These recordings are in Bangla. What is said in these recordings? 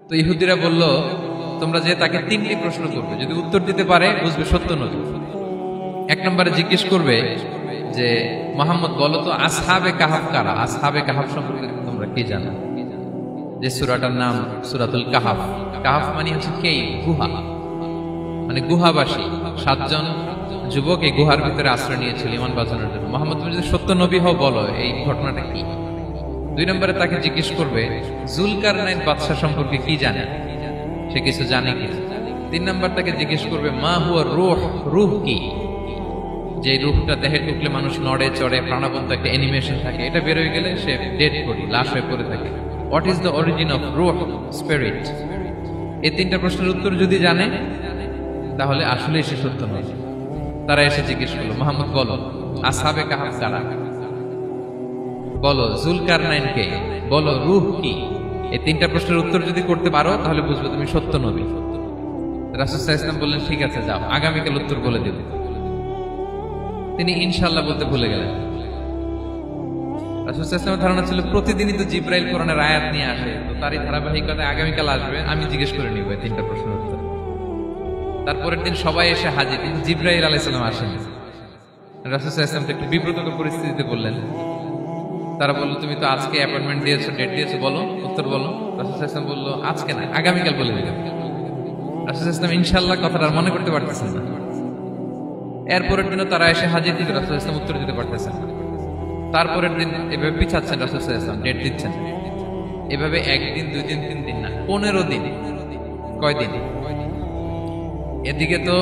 তো ইহুদিরা বলল, তোমরা যে তাকে তিনটি প্রশ্ন করবে, যদি উত্তর দিতে পারে বুঝবে সত্য নবী। এক নম্বরে জিজ্ঞেস করবে যে মুহাম্মদ বলো তো আসহাবে কাহাফ কারা, আসহাবে কাহাফ সম্পর্কে তোমরা কি জানো? যে সূরাটার নাম সূরাতুল কাহাফ। কাহাফ মানে হচ্ছে কেই, গুহা, মানে গুহাবাসী। 7 জন যুবক এই গুহার ভিতরে আশ্রয় নিয়েছিল ঈমান বাঁচানোর জন্য। মুহাম্মদ তুমি যদি সত্য নবী হও বলো এই ঘটনাটা কি। 2 নম্বরে তাকে জিজ্ঞেস করবে জুলকারনাইন বাদশা সম্পর্কে কি জানে, সে কিছু জানে কিনা। 3 নম্বর তাকে জিজ্ঞেস করবে মা হুয়া রূহ, রূহ কি, যে রূহটা দেহে ঢুকলে মানুষ নড়ে চড়ে, প্রাণবন্ত একটা অ্যানিমেশন থাকে, এটা বের হয়ে গেলে সে ডেড বডি, লাশ হয়ে পড়ে থাকে। What is the origin of রূহ, স্পিরিট। এই 3টা প্রশ্নের উত্তর যদি জানে তাহলে আসলেই সে সত্য নয়। তারা এসে জিজ্ঞেস করলো মুহাম্মদ বলো আসহাবে কাহাফ কারা, বলো জুলকারনাইন কে, বলো রূহ কি। এই 3টা প্রশ্নের উত্তর যদি করতে পারো তাহলে বুঝবে তুমি সত্য নবী। রাসূল সাল্লাল্লাহু আলাইহি ওয়াসাল্লাম বললেন ঠিক আছে যাও, আগামীকাল উত্তর বলে দেব। তিনি ইনশাআল্লাহ বলতে ভুলে গেলেন। রাসূল সাল্লাল্লাহু আলাইহি ওয়াসাল্লামের ধারণা ছিল প্রতিদিনই তো জিবরাইল কোরআনের আয়াত নিয়ে আসে, তো তারই ধারাবাহিকতায় আগামীকাল আসবে, আমি জিজ্ঞেস করে নিব এই 3টা প্রশ্নের উত্তর। তারপরের দিন সবাই এসে হাজির, কিন্তু জিবরাইল আলাইহিস সালাম আসেনি। রাসূল সাল্লাল্লাহু আলাইহি ওয়াসাল্লাম একটু বিব্রতকর পরিস্থিতিতে বললেন। তারা বলল তুমি তো আজকে অ্যাপয়েন্টমেন্ট দিয়েছো, ডেট দিয়েছো, বলো উত্তর বলো। রাসূল সাল্লাল্লাহু আলাইহি ওয়াসাল্লাম বলল আজকে না, আগামীকাল বলে দিলাম। রাসূল সাল্লাল্লাহু আলাইহি ওয়াসাল্লাম ইনশাআল্লাহ কথাটা আর মনে করতে পারতেছেন না। এরপরের দিনও তারা এসে হাজির, কিন্তু রাসূল সাল্লাল্লাহু আলাইহি ওয়াসাল্লাম উত্তর দিতে পারতেছেন না। তারপরের দিন এভাবে পিছাচ্ছেন, রাসূল সাল্লাল্লাহু আলাইহি ওয়াসাল্লাম ডেট দিচ্ছেন, এভাবে 1 দিন 2 দিন 3 দিন না, 15 দিন। কয়দিন? এদিকে তো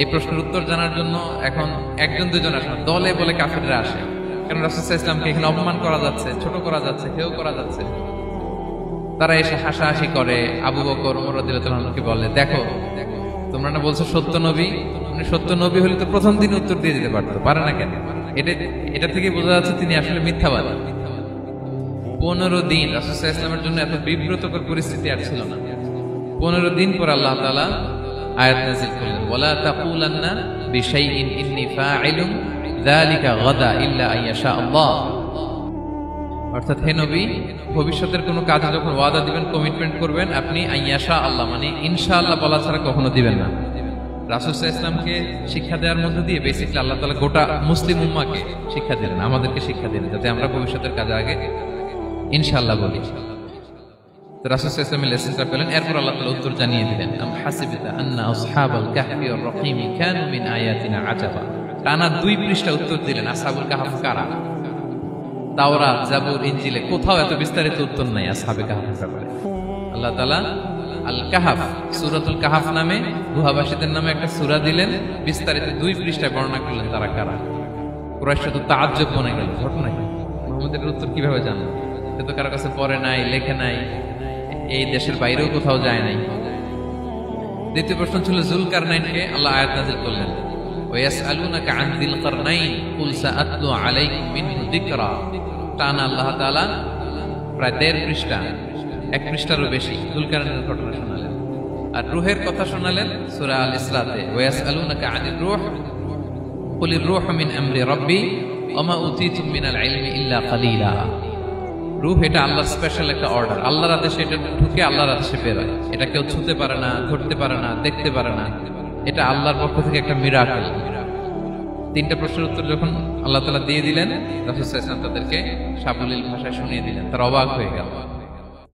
এই প্রশ্নের উত্তর জানার জন্য এখন 1-2 জন আসে না, দলে বলে কাফেররা আসে। কারণ রাসূল সাল্লাল্লাহু আলাইহি ওয়াসাল্লামকে এখানে অপমান করা যাচ্ছে, ছোট করা যাচ্ছে, হেয় করা যাচ্ছে। তারা এসে হাসাহাসি করে। আবু বকর, ওমর রাদিয়াল্লাহু আনহুকে বলে দেখো তোমরা না বলছো সত্য নবী, উনি সত্য নবী হলে তো প্রথম দিন উত্তর দিয়ে দিতে পারতো, পারে না কেন? এটা থেকে বোঝা যাচ্ছে তিনি আসলে মিথ্যাবাদী। 15 দিন রাসূল সাল্লাল্লাহু আলাইহি ওয়াসাল্লামের জন্য এত বিব্রতকর পরিস্থিতি আর ছিল না। 15 দিন পর আল্লাহ তাআলা আয়াত নাযিল করলেন ওয়ালা তাকুলান্না বিশাইইন ইন্নী ফাইলুন যালিকা গাদা ইল্লা আইয়াশা আল্লাহ। অর্থাৎ হে নবী, ভবিষ্যতের কোনো কাজে যখন ওয়াদা দিবেন, কমিটমেন্ট করবেন, আপনি আইয়াশা আল্লাহ মানে ইনশাআল্লাহ বলা ছাড়া কখনো দিবেন না। রাসূল সাল্লাল্লাহু আলাইহি ওয়াসাল্লামকে শিক্ষা দেওয়ার মধ্যে দিয়ে বেসিক্যালি আল্লাহ তাআলা গোটা মুসলিম উম্মাহকে শিক্ষা দিলেন, আমাদেরকে শিক্ষা দিলেন, যাতে আমরা ভবিষ্যতের কাজে আগে ইনশাআল্লাহ বলি। তো রাসূল সাল্লাল্লাহু আলাইহি ওয়াসাল্লাম লেসনটা পেলেন। এরপর আল্লাহ তাআলা উত্তর জানিয়ে দিলেন আম হাসিবতা আন্না আসহাবাল কাহফি ওয়ার রহিম কানু মিন আয়াতিনা আজাবা। টানা 2 পৃষ্ঠা উত্তর দিলেন আসহাবুল কাহফ কারা। তাওরাত, জাবুর, ইনজিলে কোথাও এত বিস্তারিত উত্তর নাই আসহাবে কাহফের ব্যাপারে। আল্লাহ তাআলা আল কাহাফ, সূরাতুল কাহাফ নামে গুহাবাসীদের নামে একটা সূরা দিলেন, বিস্তারিত 2 পৃষ্ঠায় বর্ণনা করলেন তারা কারা। কুরাইশরা তো তাআজ্জুব বনে গেল, ঘটনা কি, মুহাম্মদের উত্তর কিভাবে জানলো? সে তো কারো কাছে পড়ে নাই, লেখে নাই, এই দেশের বাইরেও কোথাও যায় নাই। দ্বিতীয় প্রশ্ন ছিল জুলকারনাইনকে। আল্লাহ আয়াত নাযিল করলেন ওয়াসআলুনাকা আন যিল কারনাইন কুল সাআতলু আলাইকুম মিনহু যিকরা। টানা আল্লাহ তাআলা প্রায় 1.5 পৃষ্ঠা, 1 পৃষ্ঠারও বেশি জুলকারনাইনের ঘটনা শোনালেন। আর রূহের কথা শোনালেন সূরা আল ইসরাতে ওয়াসআলুনাকা আনির রূহ কুলির রূহু মিন আমরি রাব্বি ওয়া মা উতীতুম মিনাল ইলমি ইল্লা কালিলা। রূহ এটা আল্লাহর স্পেশাল একটা অর্ডার, আল্লাহর আদেশে এটা ঢুকে আল্লাহর আদেশে বের হয়। এটা কেউ ছুঁতে পারে না, ধরতে পারে না, দেখতে পারে না, এটা আল্লাহর পক্ষ থেকে একটা মিরাকেল। 3টা প্রশ্নের উত্তর যখন আল্লাহ তাআলা দিয়ে দিলেন, রাসূল সাল্লাল্লাহু আলাইহি ওয়াসাল্লাম তাদেরকে সাবলীল ভাষায় শুনিয়ে দিলেন, তারা অবাক হয়ে গেল।